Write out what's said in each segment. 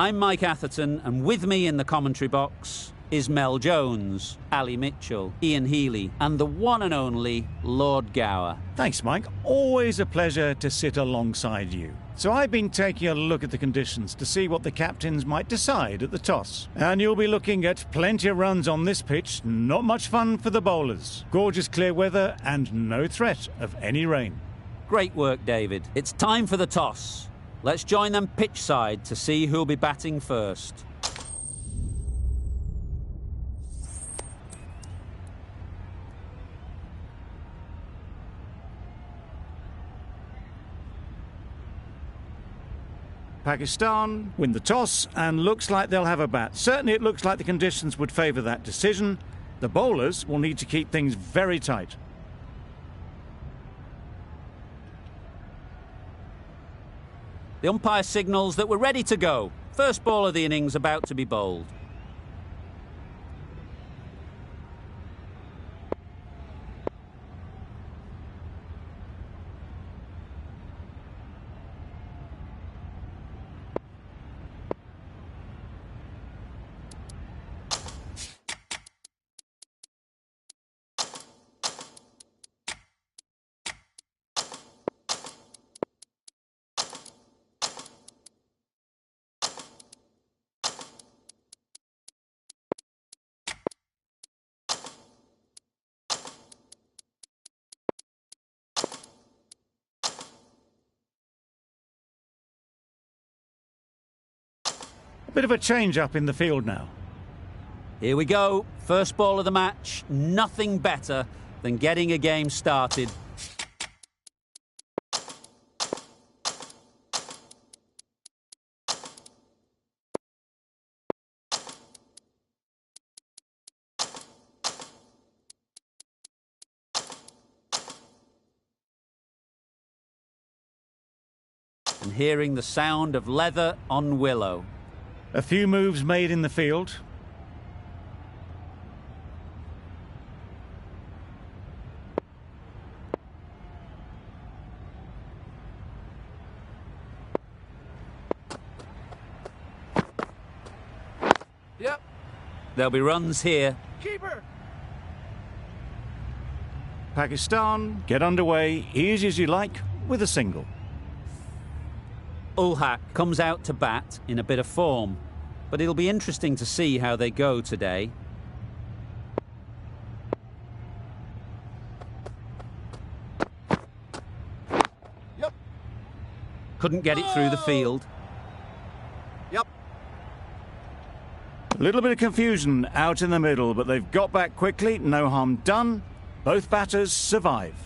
I'm Mike Atherton, and with me in the commentary box is Mel Jones, Ali Mitchell, Ian Healy, and the one and only Lord Gower. Thanks, Mike. Always a pleasure to sit alongside you. So I've been taking a look at the conditions to see what the captains might decide at the toss. And you'll be looking at plenty of runs on this pitch, not much fun for the bowlers. Gorgeous clear weather and no threat of any rain. Great work, David. It's time for the toss. Let's join them pitch side to see who'll be batting first. Pakistan win the toss and looks like they'll have a bat. Certainly it looks like the conditions would favour that decision. The bowlers will need to keep things very tight. The umpire signals that we're ready to go. First ball of the innings about to be bowled. A bit of a change-up in the field now. Here we go. First ball of the match. Nothing better than getting a game started. And hearing the sound of leather on willow. A few moves made in the field. Yep. There'll be runs here. Keeper! Pakistan get underway easy as you like with a single. Ul Haq comes out to bat in a bit of form, but it'll be interesting to see how they go today. Yep. Couldn't get it through the field. Yep. A little bit of confusion out in the middle, but they've got back quickly, no harm done. Both batters survive.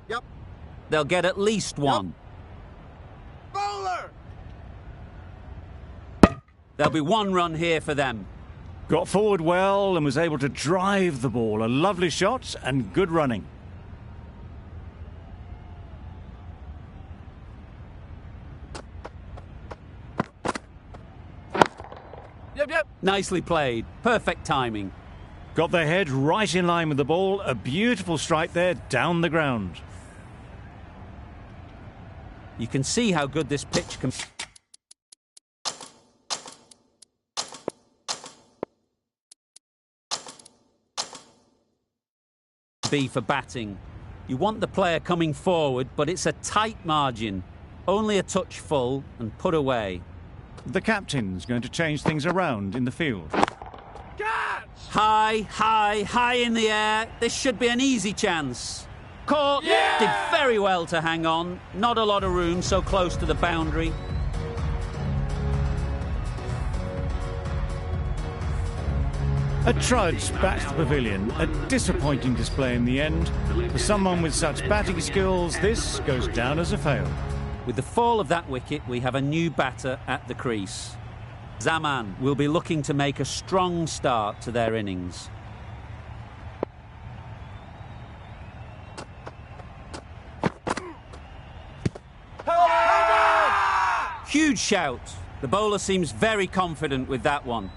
Yep. They'll get at least one. Bowler! There'll be one run here for them. Got forward well and was able to drive the ball. A lovely shot and good running. Yep. Nicely played. Perfect timing. Got their head right in line with the ball. A beautiful strike there down the ground. You can see how good this pitch can be for batting. You want the player coming forward, but it's a tight margin. Only a touch full and put away. The captain's going to change things around in the field. Catch! High in the air. This should be an easy chance. Caught. Yeah! Did very well to hang on. Not a lot of room so close to the boundary. A trudge back to the pavilion. A disappointing display in the end. For someone with such batting skills, this goes down as a fail. With the fall of that wicket, we have a new batter at the crease. Zaman will be looking to make a strong start to their innings. Huge shout. The bowler seems very confident with that one.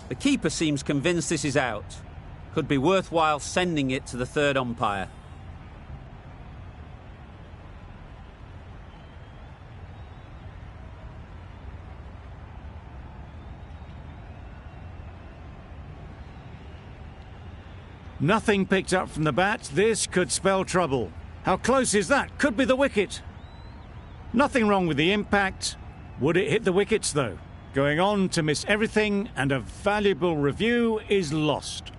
The keeper seems convinced this is out. Could be worthwhile sending it to the third umpire. Nothing picked up from the bat. This could spell trouble. How close is that? Could be the wicket. Nothing wrong with the impact. Would it hit the wickets, though? Going on to miss everything, and a valuable review is lost.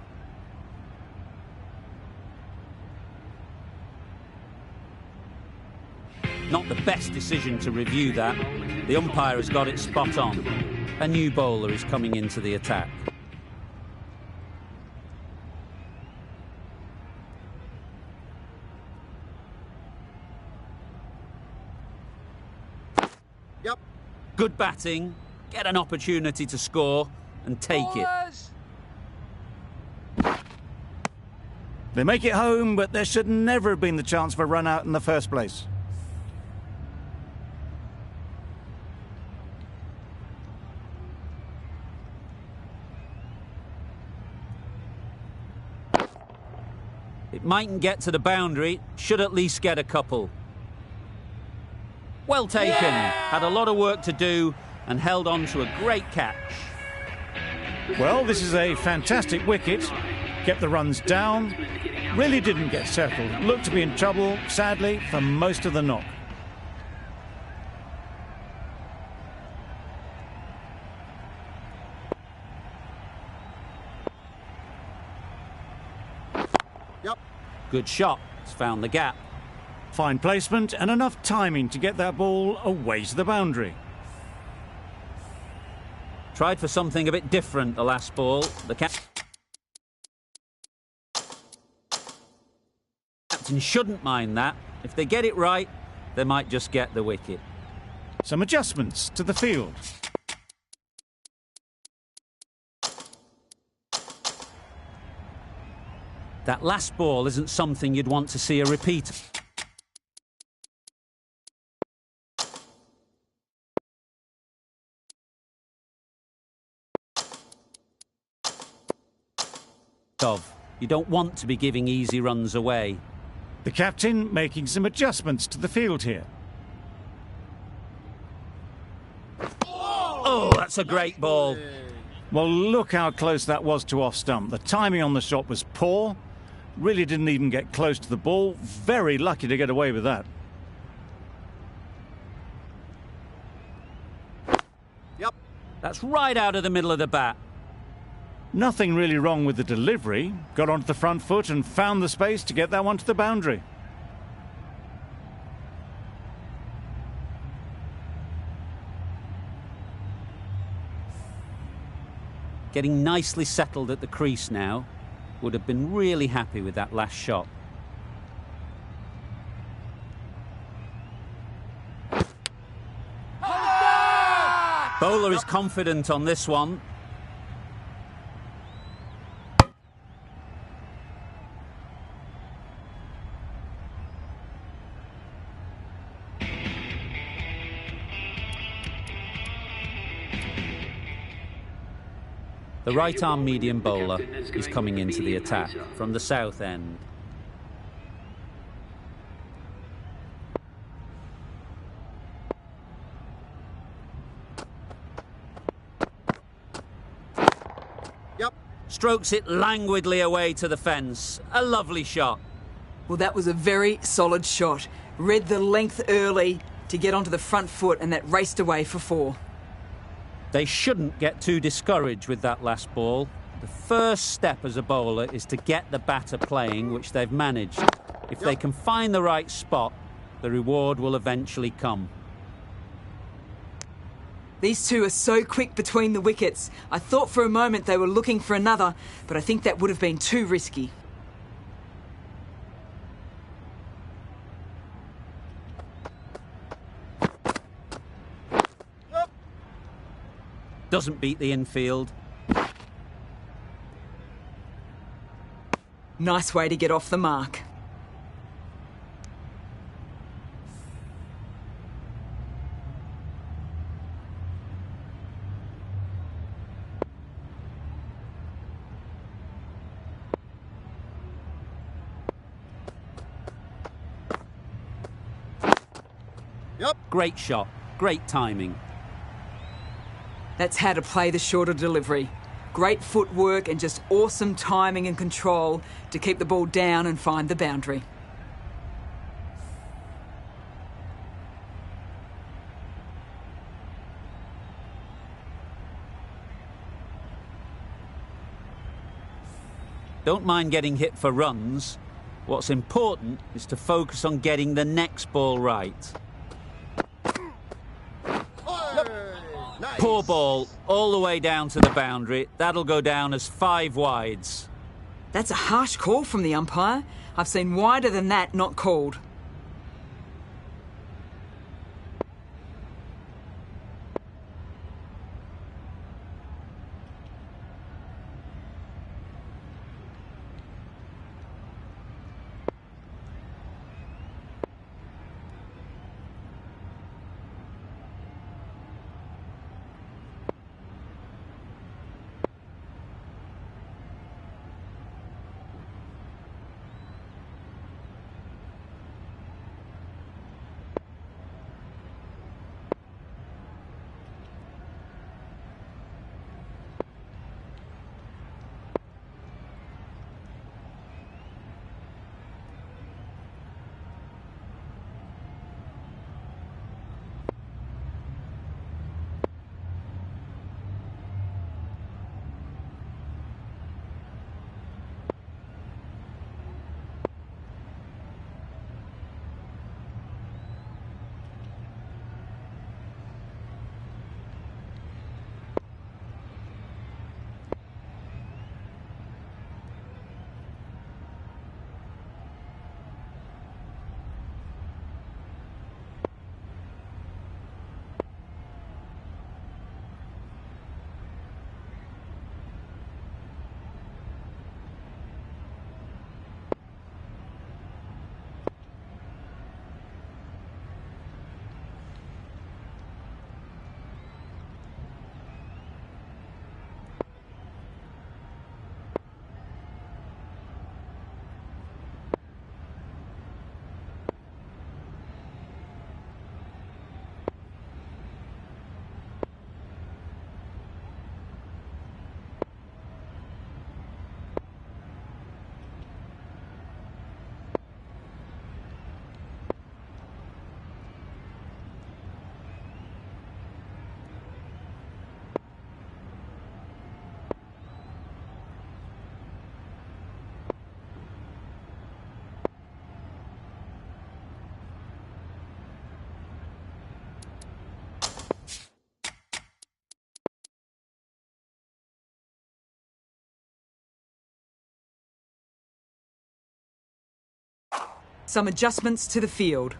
Not the best decision to review that. The umpire has got it spot on. A new bowler is coming into the attack. Yep. Good batting, get an opportunity to score and take it. They make it home, but there should never have been the chance for a run out in the first place. It mightn't get to the boundary, should at least get a couple. Well taken, had a lot of work to do and held on to a great catch. Well, this is a fantastic wicket. Kept the runs down. Really didn't get settled. Looked to be in trouble, sadly, for most of the knock. Yep. Good shot, it's found the gap. Fine placement and enough timing to get that ball away to the boundary. Tried for something a bit different the last ball. The captain shouldn't mind that. If they get it right, they might just get the wicket. Some adjustments to the field. That last ball isn't something you'd want to see a repeat. You don't want to be giving easy runs away. The captain making some adjustments to the field here. Oh, that's a great ball. Well, look how close that was to off stump. The timing on the shot was poor. Really didn't even get close to the ball. Very lucky to get away with that. Yep. That's right out of the middle of the bat. Nothing really wrong with the delivery. Got onto the front foot and found the space to get that one to the boundary. Getting nicely settled at the crease now. Would have been really happy with that last shot. Bowler is confident on this one. The right-arm medium bowler is coming into the attack from the south end. Yep. Strokes it languidly away to the fence. A lovely shot. Well, that was a very solid shot. Read the length early to get onto the front foot, and that raced away for 4. They shouldn't get too discouraged with that last ball. The first step as a bowler is to get the batter playing, which they've managed. If they can find the right spot, the reward will eventually come. These two are so quick between the wickets. I thought for a moment they were looking for another, but I think that would have been too risky. Doesn't beat the infield. Nice way to get off the mark. Yep. Great shot. Great timing. That's how to play the shorter delivery. Great footwork and just awesome timing and control to keep the ball down and find the boundary. Don't mind getting hit for runs. What's important is to focus on getting the next ball right. Nice. Poor ball, all the way down to the boundary. That'll go down as 5 wides. That's a harsh call from the umpire. I've seen wider than that not called. Some adjustments to the field.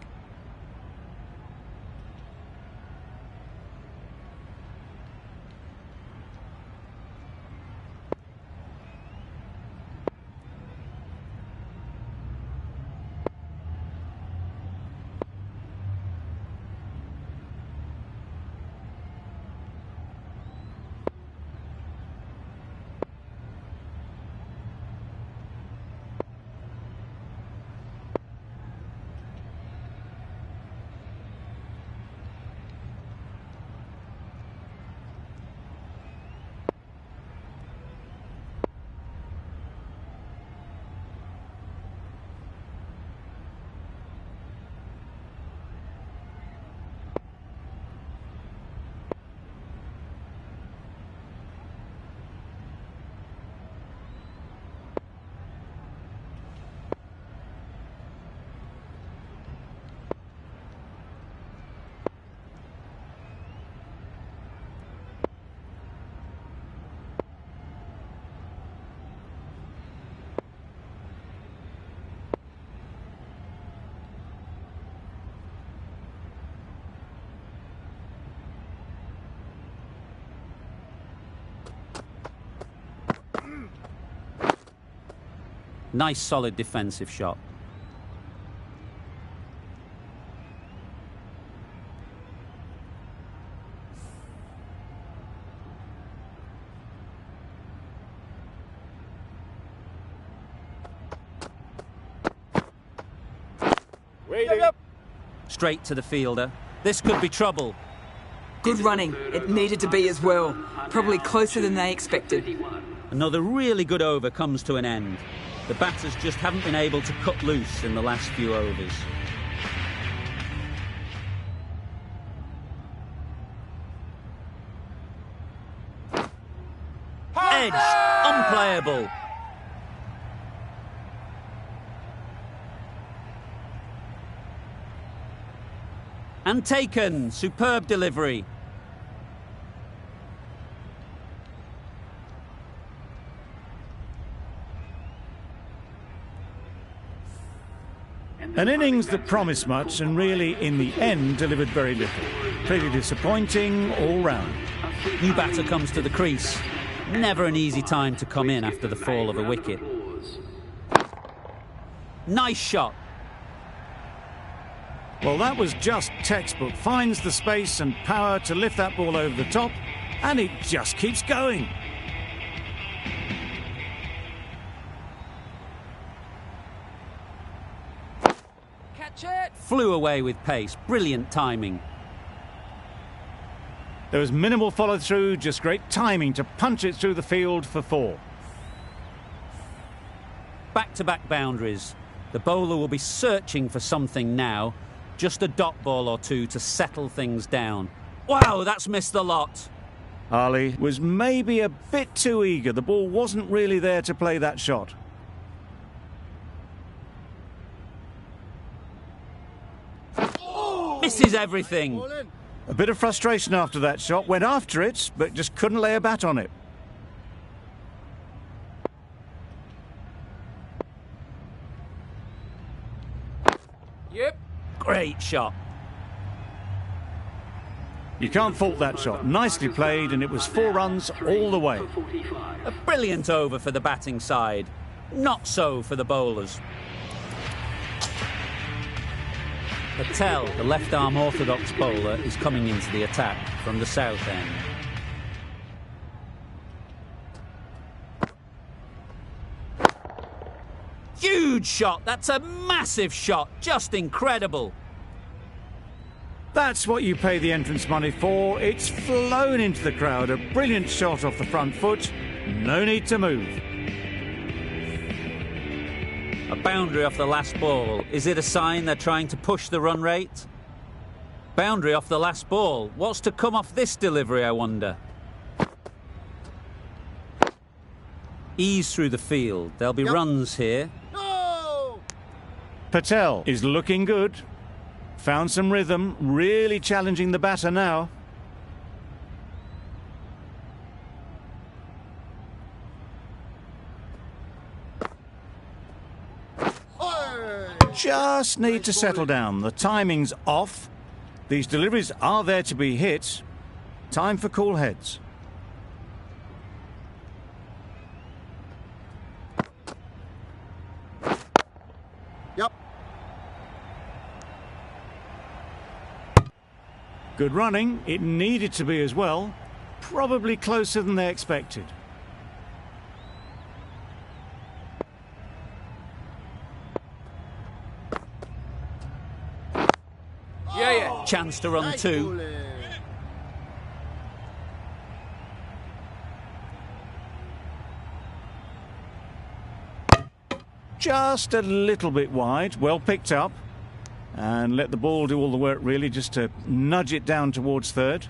Nice, solid defensive shot. Straight to the fielder. This could be trouble. Good running. It needed to be as well. Probably closer than they expected. Another really good over comes to an end. The batters just haven't been able to cut loose in the last few overs. Edge, unplayable. And taken, superb delivery. An innings that promised much and really, in the end, delivered very little. Pretty disappointing all round. New batter comes to the crease. Never an easy time to come in after the fall of a wicket. Nice shot. Well, that was just textbook. Finds the space and power to lift that ball over the top, and it just keeps going. Catch it! Flew away with pace. Brilliant timing. There was minimal follow-through, just great timing to punch it through the field for 4. Back-to-back boundaries. The bowler will be searching for something now. Just a dot ball or two to settle things down. Wow, that's missed the lot. Ali was maybe a bit too eager. The ball wasn't really there to play that shot. Misses everything. Ball in. A bit of frustration after that shot. Went after it, but just couldn't lay a bat on it. Yep. Great shot. You can't fault that shot. Nicely played, and it was 4 runs all the way. A brilliant over for the batting side. Not so for the bowlers. Patel, the left-arm orthodox bowler, is coming into the attack from the south end. Huge shot! That's a massive shot! Just incredible! That's what you pay the entrance money for. It's flown into the crowd. A brilliant shot off the front foot. No need to move. A boundary off the last ball. Is it a sign they're trying to push the run rate? Boundary off the last ball. What's to come off this delivery, I wonder? Ease through the field. There'll be runs here. No! Patel is looking good. Found some rhythm. Really challenging the batter now. Just need to settle down. The timing's off. These deliveries are there to be hit. Time for cool heads. Yep. Good running. It needed to be as well. Probably closer than they expected. Chance to run Nice two. bowling. Just a little bit wide. Well picked up. And let the ball do all the work, really, just to nudge it down towards third.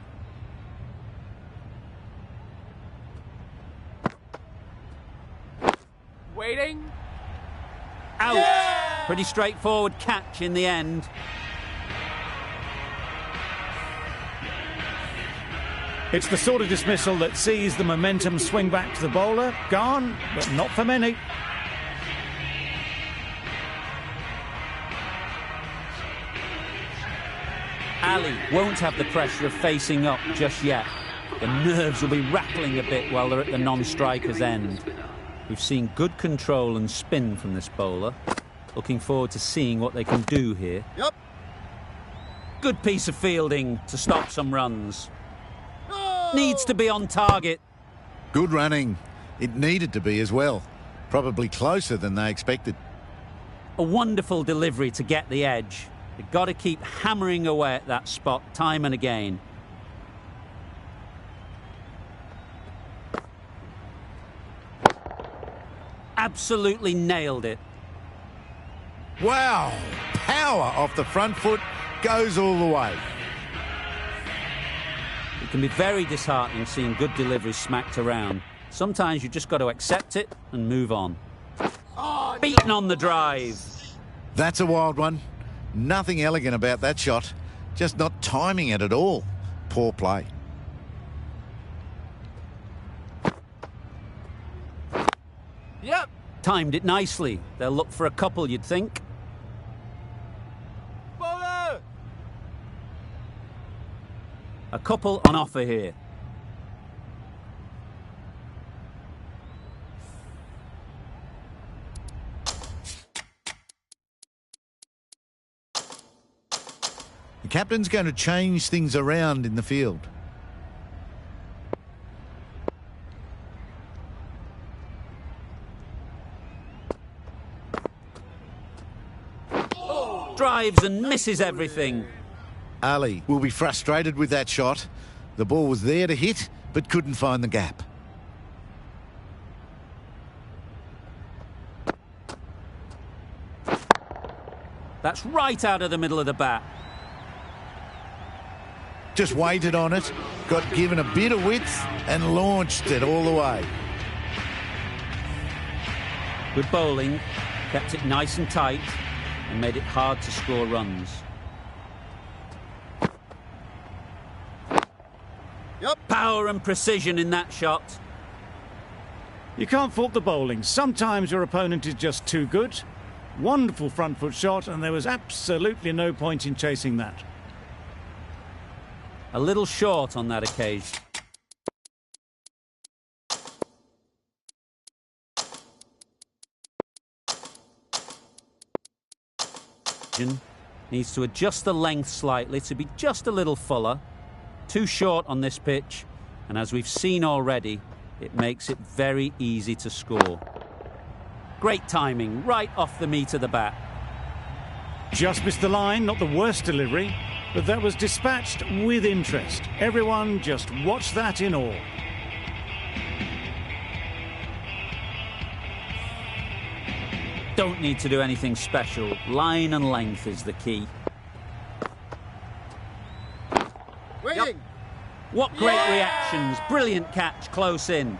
Waiting. Out. Yeah! Pretty straightforward catch in the end. It's the sort of dismissal that sees the momentum swing back to the bowler. Gone, but not for many. Ali won't have the pressure of facing up just yet. The nerves will be rattling a bit while they're at the non-striker's end. We've seen good control and spin from this bowler. Looking forward to seeing what they can do here. Yep. Good piece of fielding to stop some runs. No! Needs to be on target. Good running. It needed to be as well. Probably closer than they expected. A wonderful delivery to get the edge. They've got to keep hammering away at that spot time and again. Absolutely nailed it. Wow! Power off the front foot, goes all the way. It can be very disheartening seeing good deliveries smacked around. Sometimes you just got to accept it and move on. Beaten on the drive. That's a wild one. Nothing elegant about that shot. Just not timing it at all. Poor play. Yep. Timed it nicely. They'll look for a couple, you'd think. Bowler! A couple on offer here. The captain's going to change things around in the field. Drives and misses everything. Ali will be frustrated with that shot. The ball was there to hit, but couldn't find the gap. That's right out of the middle of the bat. Just waited on it, got given a bit of width and launched it all the way. Good bowling, kept it nice and tight and made it hard to score runs. Yep. Power and precision in that shot. You can't fault the bowling. Sometimes your opponent is just too good. Wonderful front foot shot, and there was absolutely no point in chasing that. A little short on that occasion. Needs to adjust the length slightly to be just a little fuller. Too short on this pitch, and as we've seen already, it makes it very easy to score. Great timing, right off the meat of the bat. Just missed the line, not the worst delivery, but that was dispatched with interest. Everyone just watched that in awe. Don't need to do anything special. Line and length is the key. Waiting. What great reactions. Brilliant catch close in.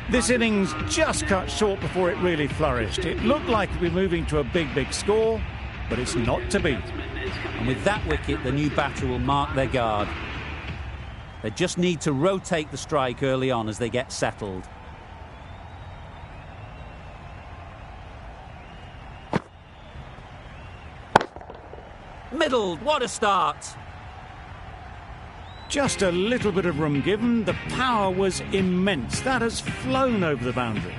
This innings just cut short before it really flourished. It looked like we're moving to a big score, but it's not to be. And with that wicket, the new batter will mark their guard. They just need to rotate the strike early on as they get settled. Middled, what a start. Just a little bit of room given. The power was immense. That has flown over the boundary.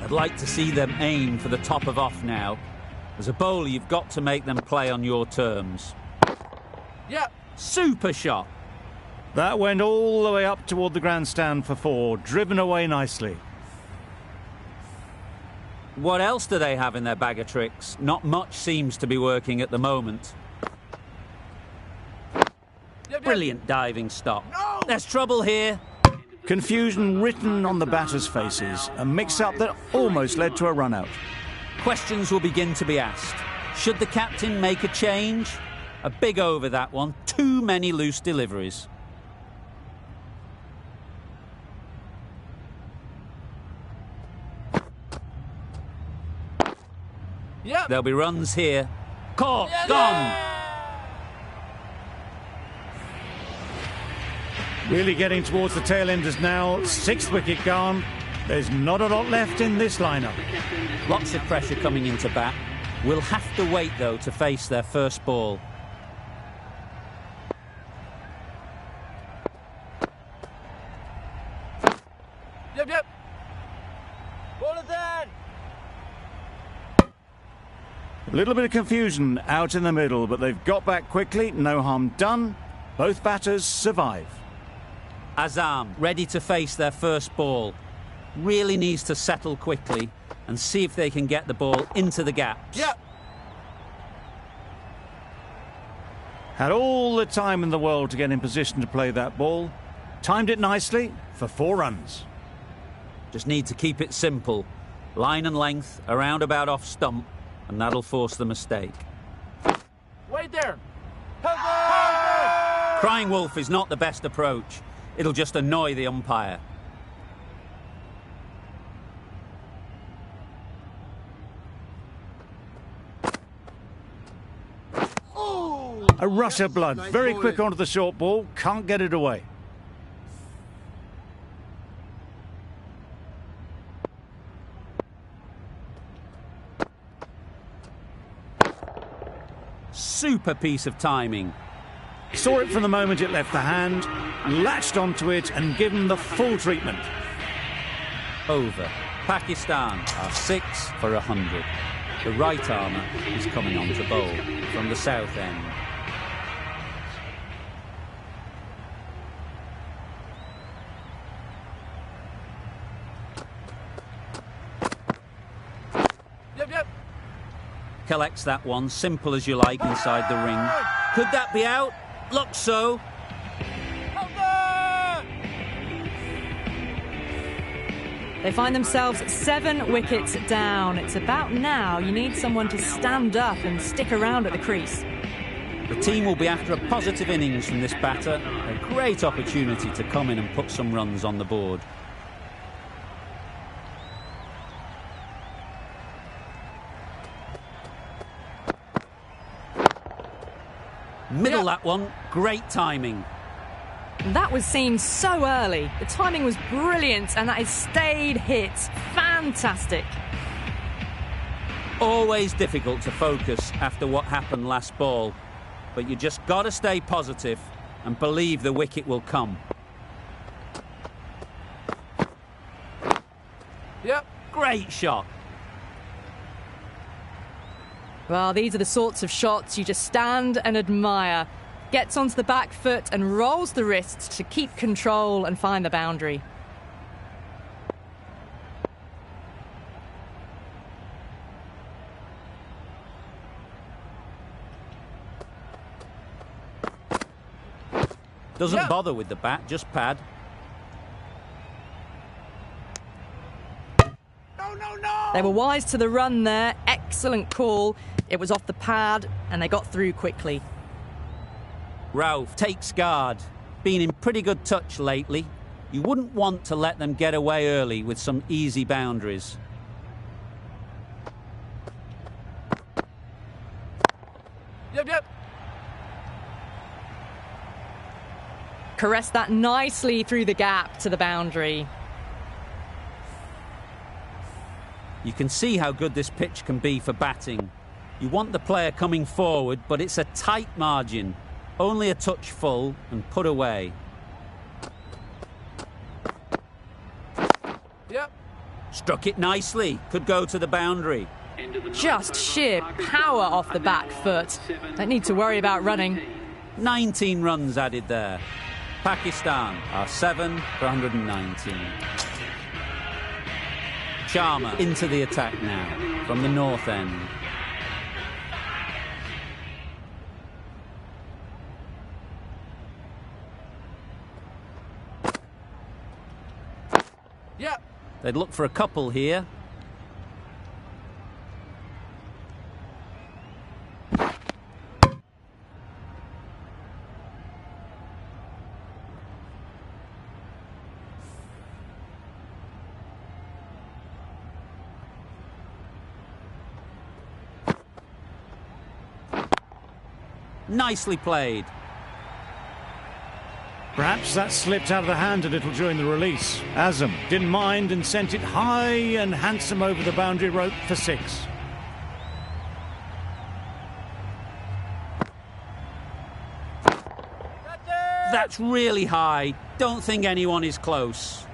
I'd like to see them aim for the top of off now. As a bowler, you've got to make them play on your terms. Yep. Super shot. That went all the way up toward the grandstand for four, driven away nicely. What else do they have in their bag of tricks? Not much seems to be working at the moment. Brilliant diving stop. No! There's trouble here. Confusion written on the batters' faces. A mix-up that almost led to a run-out. Questions will begin to be asked. Should the captain make a change? A big over that one. Too many loose deliveries. Yep. There'll be runs here. Caught. Gone. Really getting towards the tail enders now. Sixth wicket gone. There's not a lot left in this lineup. Lots of pressure coming into bat. We'll have to wait, though, to face their first ball. Ball is in. A little bit of confusion out in the middle, but they've got back quickly. No harm done. Both batters survive. Azam ready to face their first ball. Really needs to settle quickly and see if they can get the ball into the gaps. Yep. Had all the time in the world to get in position to play that ball. Timed it nicely for 4 runs. Just need to keep it simple. Line and length, around about off stump, and that'll force the mistake. Wait there. Crying wolf is not the best approach. It'll just annoy the umpire. A rush of blood. Nice Very ball quick in. onto the short ball. Can't get it away. Super piece of timing. Saw it from the moment it left the hand, latched onto it and given the full treatment. Over. Pakistan are 6 for 100. The right armour is coming on to bowl from the south end. Yep. Collects that one, simple as you like, inside the ring. Could that be out? Looks so. They find themselves 7 wickets down. It's about now you need someone to stand up and stick around at the crease. The team will be after a positive innings from this batter. A great opportunity to come in and put some runs on the board. Middle that one, great timing. That was seen so early. The timing was brilliant and that is stayed hits. Fantastic. Always difficult to focus after what happened last ball, but you just got to stay positive and believe the wicket will come. Yep. Great shot. Well, these are the sorts of shots you just stand and admire. Gets onto the back foot and rolls the wrists to keep control and find the boundary. Doesn't bother with the bat, just pad. No. They were wise to the run there. Excellent call. It was off the pad and they got through quickly. Rauf takes guard. Been in pretty good touch lately. You wouldn't want to let them get away early with some easy boundaries. Yep. Caressed that nicely through the gap to the boundary. You can see how good this pitch can be for batting. You want the player coming forward, but it's a tight margin. Only a touch full and put away. Yep. Struck it nicely. Could go to the boundary. Just sheer power off the back foot. Don't need to worry about running. 19 runs added there. Pakistan are 7 for 119. Sharma into the attack now from the north end. Yep. They'd look for a couple here. Nicely played. Perhaps that slipped out of the hand a little during the release. Azam didn't mind and sent it high and handsome over the boundary rope for 6. That's really high. Don't think anyone is close.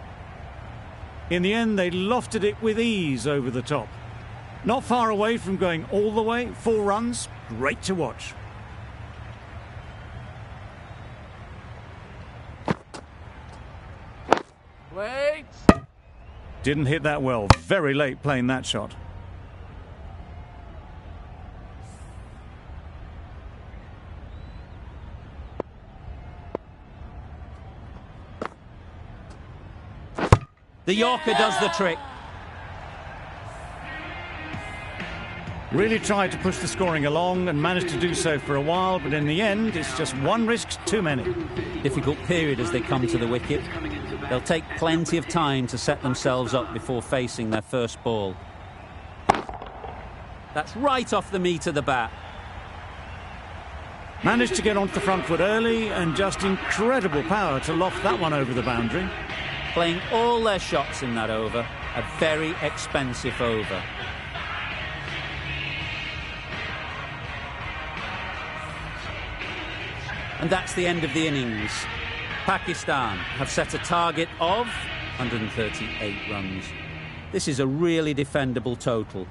In the end, they lofted it with ease over the top. Not far away from going all the way, 4 runs, great to watch. Wait. Didn't hit that well, very late playing that shot. The Yorker does the trick. Really tried to push the scoring along and managed to do so for a while, but in the end, it's just one risk too many. Difficult period as they come to the wicket. They'll take plenty of time to set themselves up before facing their first ball. That's right off the meat of the bat. Managed to get onto the front foot early and just incredible power to loft that one over the boundary. Playing all their shots in that over, a very expensive over. And that's the end of the innings. Pakistan have set a target of 138 runs. This is a really defendable total.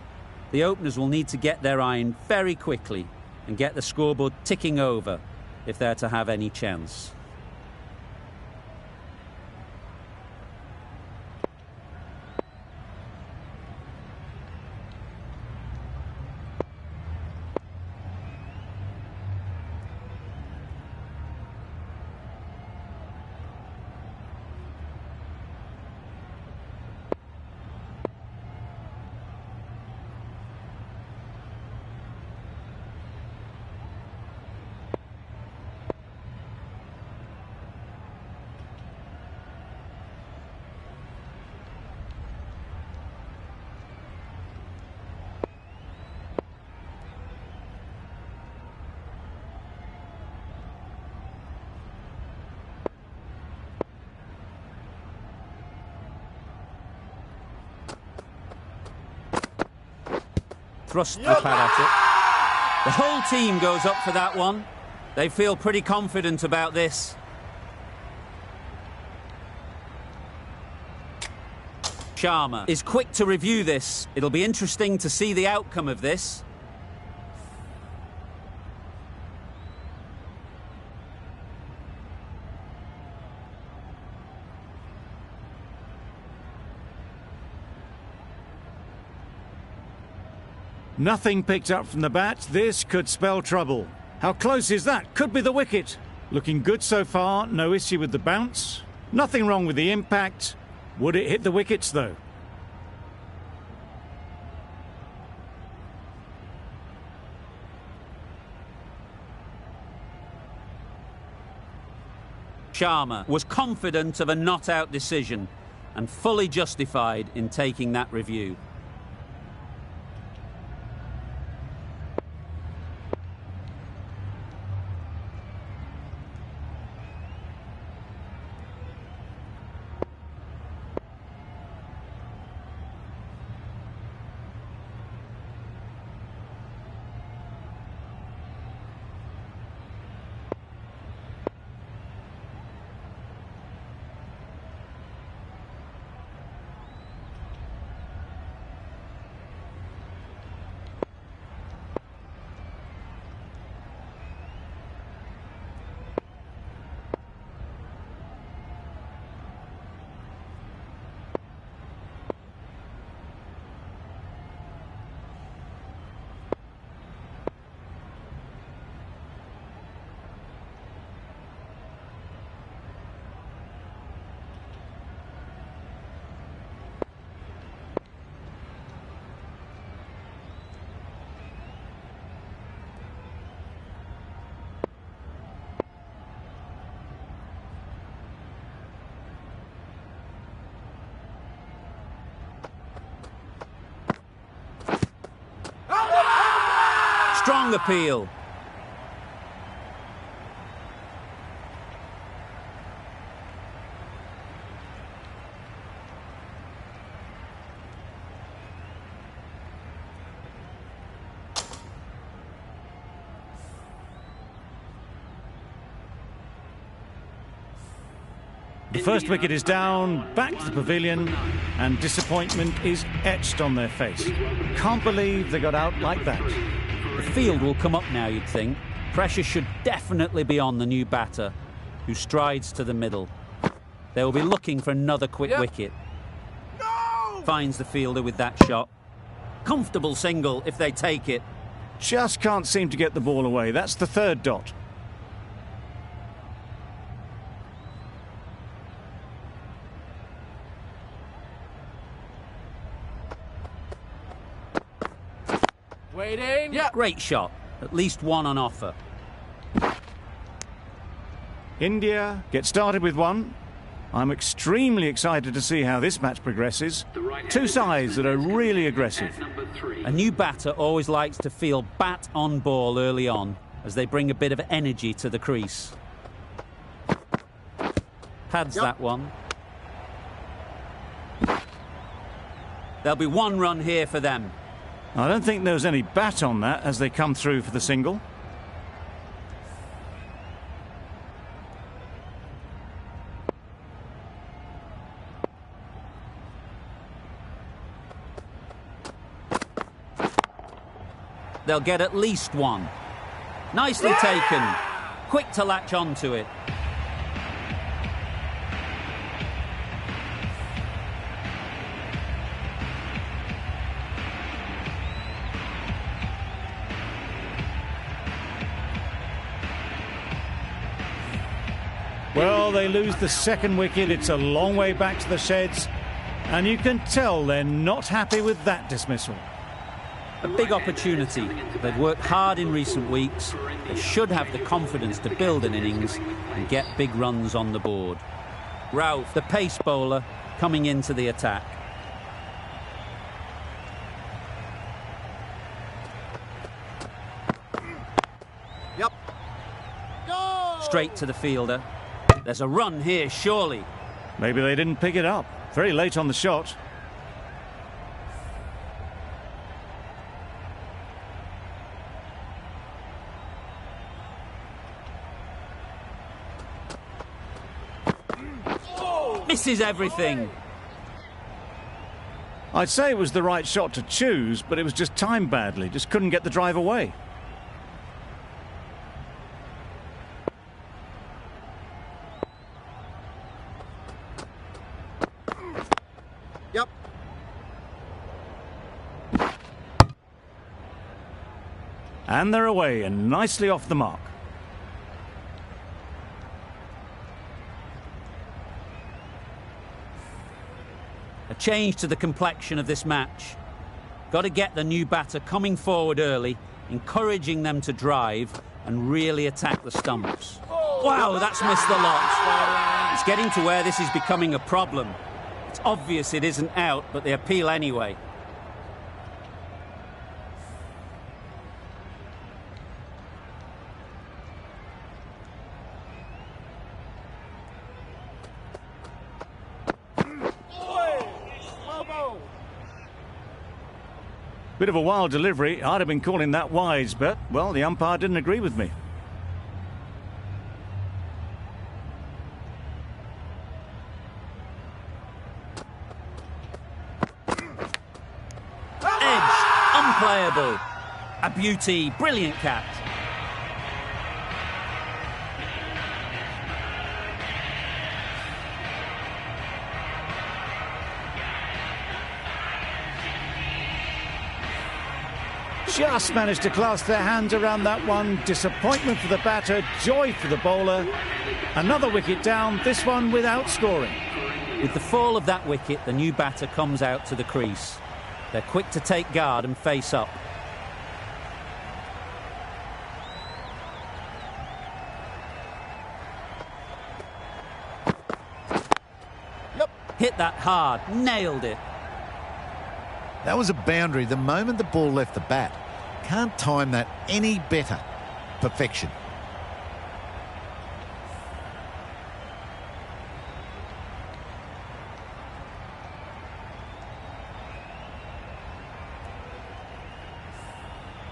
The openers will need to get their iron very quickly and get the scoreboard ticking over if they're to have any chance. Thrust the pad at it. The whole team goes up for that one. They feel pretty confident about this. Sharma is quick to review this. It'll be interesting to see the outcome of this. Nothing picked up from the bat. This could spell trouble. How close is that? Could be the wicket. Looking good so far. No issue with the bounce. Nothing wrong with the impact. Would it hit the wickets, though? Sharma was confident of a not-out decision and fully justified in taking that review. Strong appeal. The first wicket is down, back to the pavilion, and disappointment is etched on their face. Can't believe they got out like that. The field will come up now, you'd think. Pressure should definitely be on the new batter, who strides to the middle. They will be looking for another quick wicket. No! Finds the fielder with that shot. Comfortable single if they take it. Just can't seem to get the ball away. That's the third dot. Waiting. Yeah. Great shot. At least one on offer. India get started with one. I'm extremely excited to see how this match progresses. Two sides that are really aggressive. A new batter always likes to feel bat on ball early on, as they bring a bit of energy to the crease. Pads that one. There'll be one run here for them. I don't think there was any bat on that as they come through for the single. They'll get at least one. Nicely taken. Quick to latch onto it. Well, they lose the second wicket. It's a long way back to the sheds. And you can tell they're not happy with that dismissal. A big opportunity. They've worked hard in recent weeks. They should have the confidence to build an innings and get big runs on the board. Ralph, the pace bowler, coming into the attack. Yep. Go! Straight to the fielder. There's a run here, surely. Maybe they didn't pick it up. Very late on the shot. Misses everything. I'd say it was the right shot to choose, but it was just timed badly. Just couldn't get the drive away. Yep. And they're away and nicely off the mark. A change to the complexion of this match. Got to get the new batter coming forward early, encouraging them to drive and really attack the stumps. Wow, that's missed the lot. It's getting to where this is becoming a problem. It's obvious it isn't out, but they appeal anyway. Bit of a wild delivery. I'd have been calling that wise, but, well, the umpire didn't agree with me. Edge, unplayable. A beauty, brilliant catch. Just managed to clasp their hands around that one. Disappointment for the batter, joy for the bowler. Another wicket down, this one without scoring. With the fall of that wicket, the new batter comes out to the crease. They're quick to take guard and face up. Yep. Hit that hard, nailed it. That was a boundary the moment the ball left the bat. Can't time that any better. Perfection.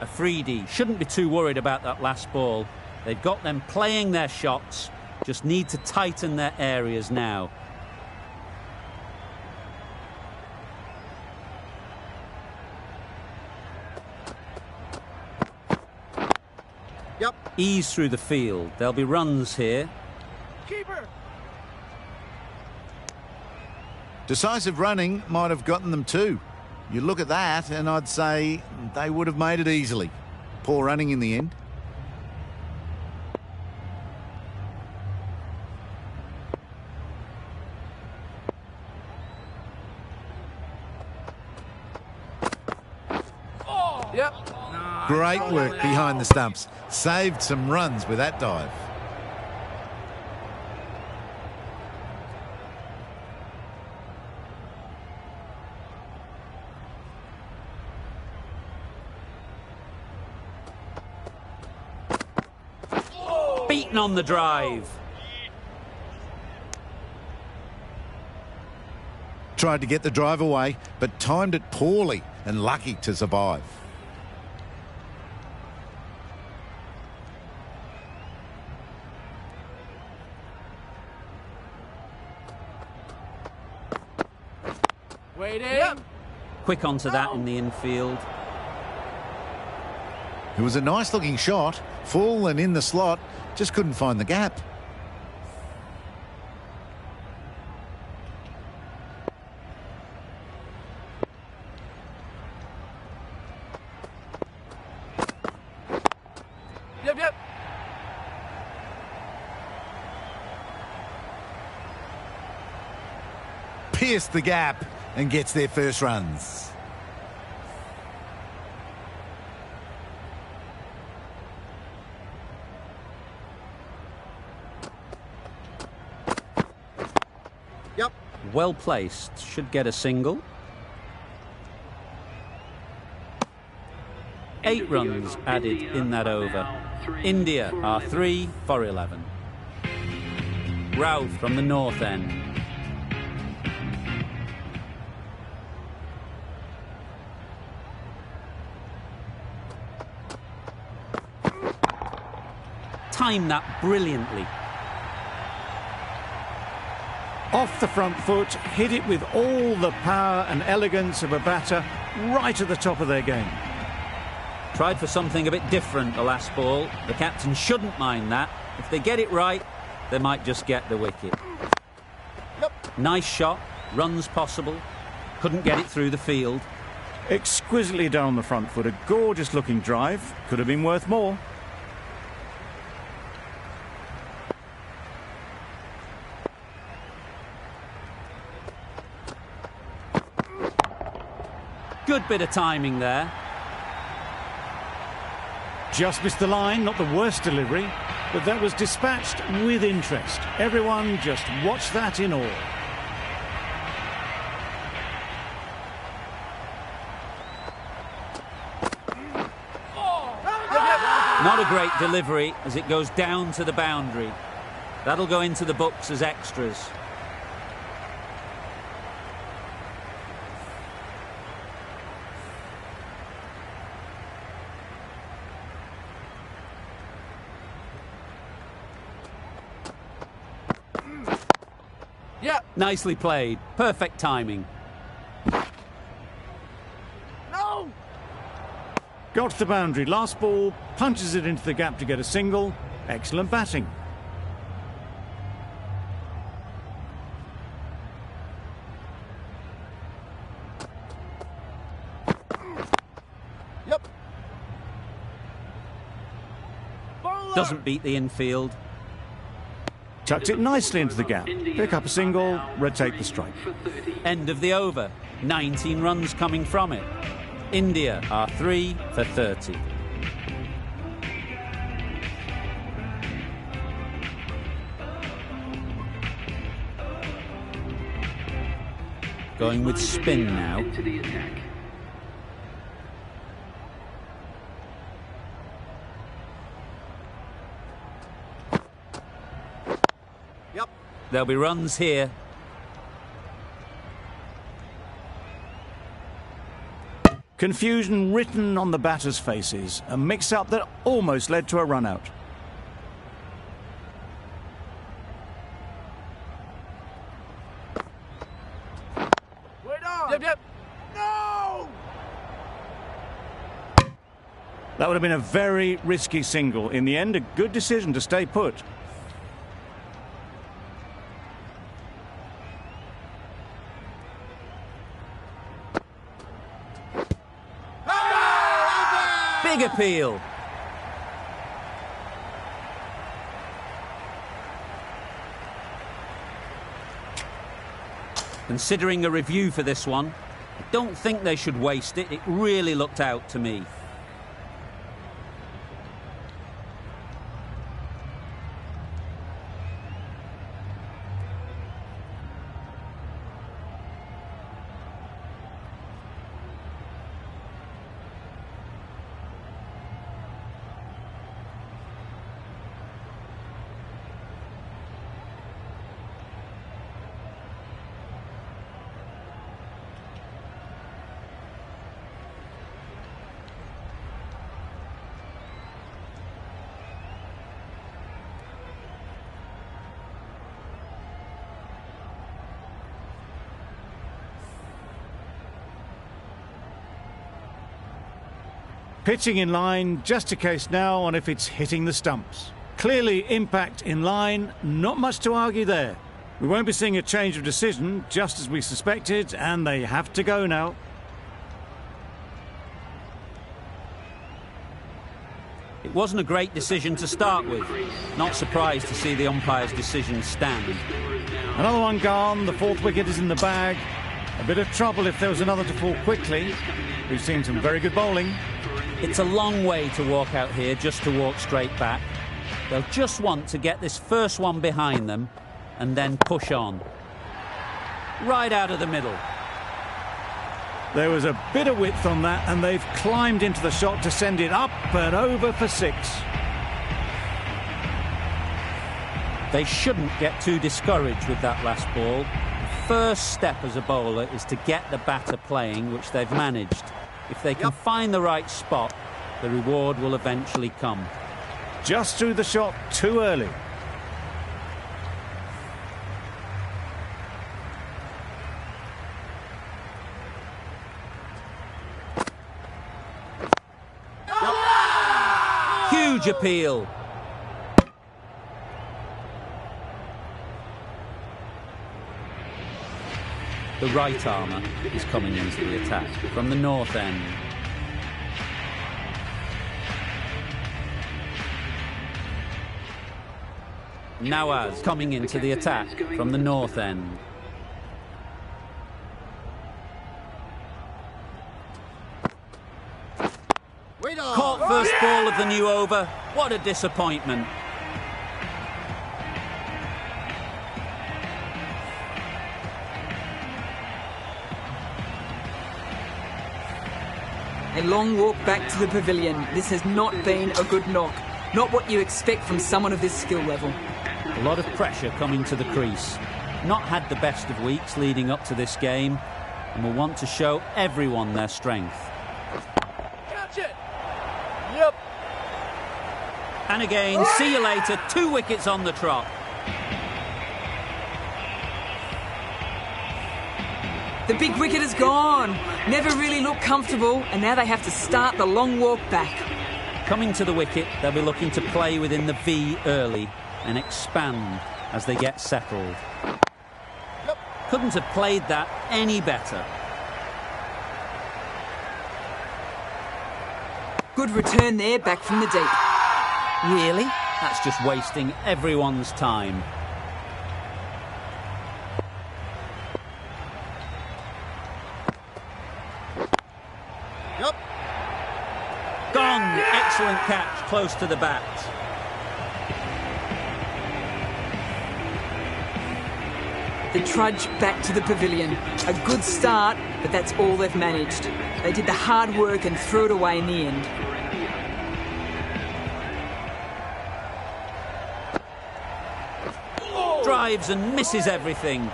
Afridi shouldn't be too worried about that last ball. They've got them playing their shots, Just need to tighten their areas now. Yep. Ease through the field. There'll be runs here. Keeper. Decisive running might have gotten them too. You look at that and I'd say they would have made it easily. Poor running in the end. Yep. Great work behind the stumps. Saved some runs with that dive. Beaten on the drive. Tried to get the drive away, but timed it poorly and lucky to survive. Waiting. Yep. Quick onto that in the infield. It was a nice looking shot, full and in the slot, just couldn't find the gap. Yep. Pierced the gap and gets their first runs. Yep. Well placed. Should get a single. 8 runs added in that over. India are 3 for 11. Ralph from the north end. Timed that brilliantly. Off the front foot, hit it with all the power and elegance of a batter right at the top of their game. Tried for something a bit different the last ball. The captain shouldn't mind that. If they get it right, they might just get the wicket. Yep. Nice shot, runs possible. Couldn't get it through the field. Exquisitely done on the front foot, a gorgeous looking drive. Could have been worth more. Good bit of timing there. Just missed the line, not the worst delivery, but that was dispatched with interest. Everyone just watched that in awe. Not a great delivery as it goes down to the boundary. That'll go into the books as extras. Yep. Nicely played. Perfect timing. No. Got to the boundary. Last ball, punches it into the gap to get a single. Excellent batting. Yep. Doesn't beat the infield. Tucked it nicely into the gap. Pick up a single, retake the strike. End of the over. 19 runs coming from it. India are 3 for 30. Going with spin now. Yep. There'll be runs here. Confusion written on the batters' faces. A mix-up that almost led to a run-out. That would have been a very risky single. In the end, a good decision to stay put. Big appeal. Considering a review for this one, I don't think they should waste it. It really looked out to me. Pitching in line, just a case now on if it's hitting the stumps. Clearly impact in line, not much to argue there. We won't be seeing a change of decision, just as we suspected, and they have to go now. It wasn't a great decision to start with. Not surprised to see the umpire's decision stand. Another one gone, the fourth wicket is in the bag. A bit of trouble if there was another to fall quickly. We've seen some very good bowling. It's a long way to walk out here just to walk straight back. They'll just want to get this first one behind them and then push on. Right out of the middle. There was a bit of width on that, and they've climbed into the shot to send it up and over for 6. They shouldn't get too discouraged with that last ball. The first step as a bowler is to get the batter playing, which they've managed. If they can find the right spot, the reward will eventually come. Just threw the shot too early. Huge appeal. The right armour is coming into the attack from the north end. Nawaz coming into the attack from the north end. Caught first ball of the new over. What a disappointment. A long walk back to the pavilion. This has not been a good knock. Not what you expect from someone of this skill level. A lot of pressure coming to the crease. Not had the best of weeks leading up to this game, and will want to show everyone their strength. Catch it! Yep. And again, see you later. 2 wickets on the trot. The big wicket is gone. Never really looked comfortable, and now they have to start the long walk back. Coming to the wicket, they'll be looking to play within the V early and expand as they get settled. Yep. Couldn't have played that any better. Good return there, back from the deep. Really? That's just wasting everyone's time. Yep. Gone. Excellent catch, close to the bat. The trudge back to the pavilion. A good start, but that's all they've managed. They did the hard work and threw it away in the end. Drives and misses everything.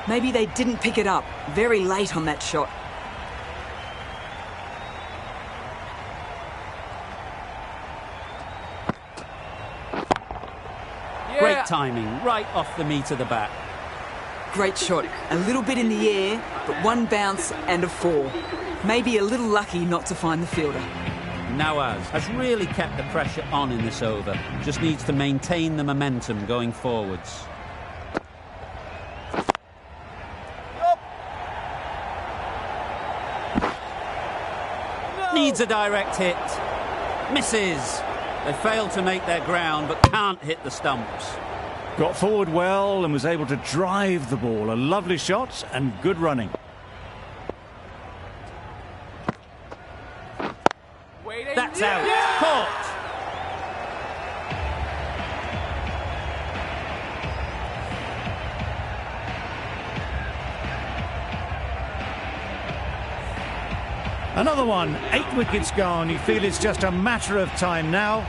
Maybe they didn't pick it up. Very late on that shot. Great timing, right off the meat of the bat. Great shot. A little bit in the air, but one bounce and a 4. Maybe a little lucky not to find the fielder. Nawaz has really kept the pressure on in this over. Just needs to maintain the momentum going forwards. Needs a direct hit. Misses. They failed to make their ground but can't hit the stumps. Got forward well and was able to drive the ball. A lovely shot and good running. That's out. Caught. Another one. 8 wickets gone. You feel it's just a matter of time now.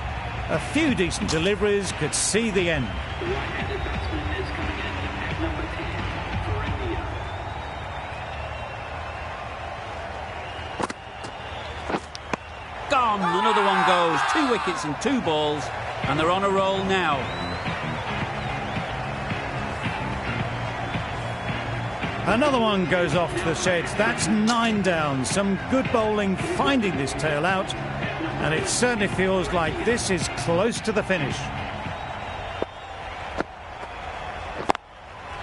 A few decent deliveries could see the end. Gone. Another one goes. 2 wickets and 2 balls, and they're on a roll now. Another one goes off to the sheds. That's 9 down. Some good bowling finding this tail out, and it certainly feels like this is close to the finish.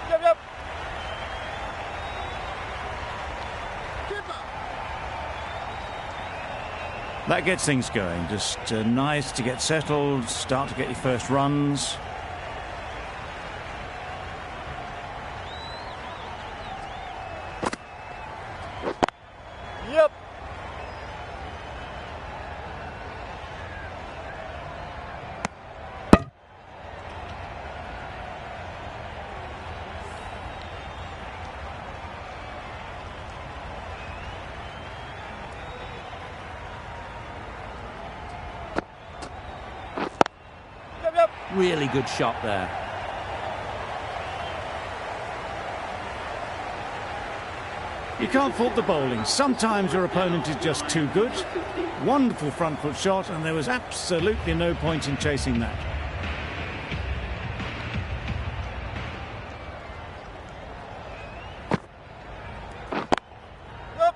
Yep. Keeper. That gets things going. Just nice to get settled, start to get your first runs. Yep. Really good shot there. You can't fault the bowling. Sometimes your opponent is just too good. Wonderful front foot shot, and there was absolutely no point in chasing that. Yep.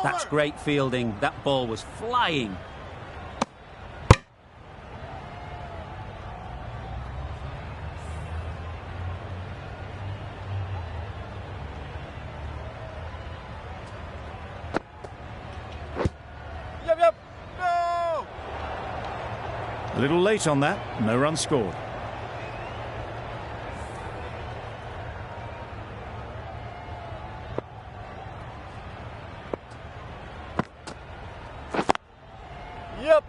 That's great fielding. That ball was flying. Yep. No. A little late on that. No run scored. Yep.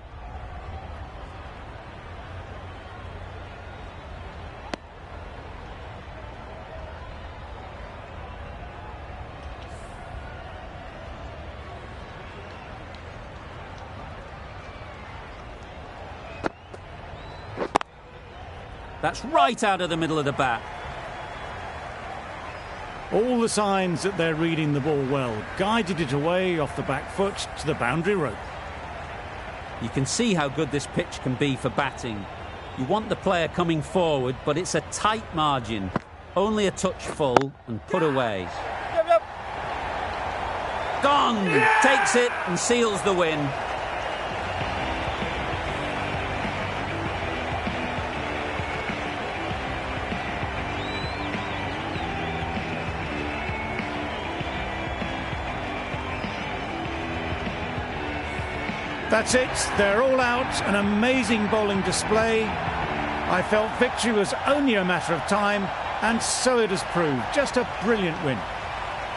That's right out of the middle of the bat. All the signs that they're reading the ball well. Guided it away off the back foot to the boundary rope. You can see how good this pitch can be for batting. You want the player coming forward, but it's a tight margin. Only a touch full and put away. Yep. Gone! Takes it and seals the win. That's it. They're all out. An amazing bowling display. I felt victory was only a matter of time, and so it has proved. Just a brilliant win.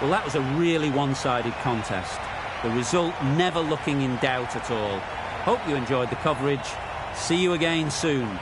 Well, that was a really one-sided contest. The result never looking in doubt at all. Hope you enjoyed the coverage. See you again soon.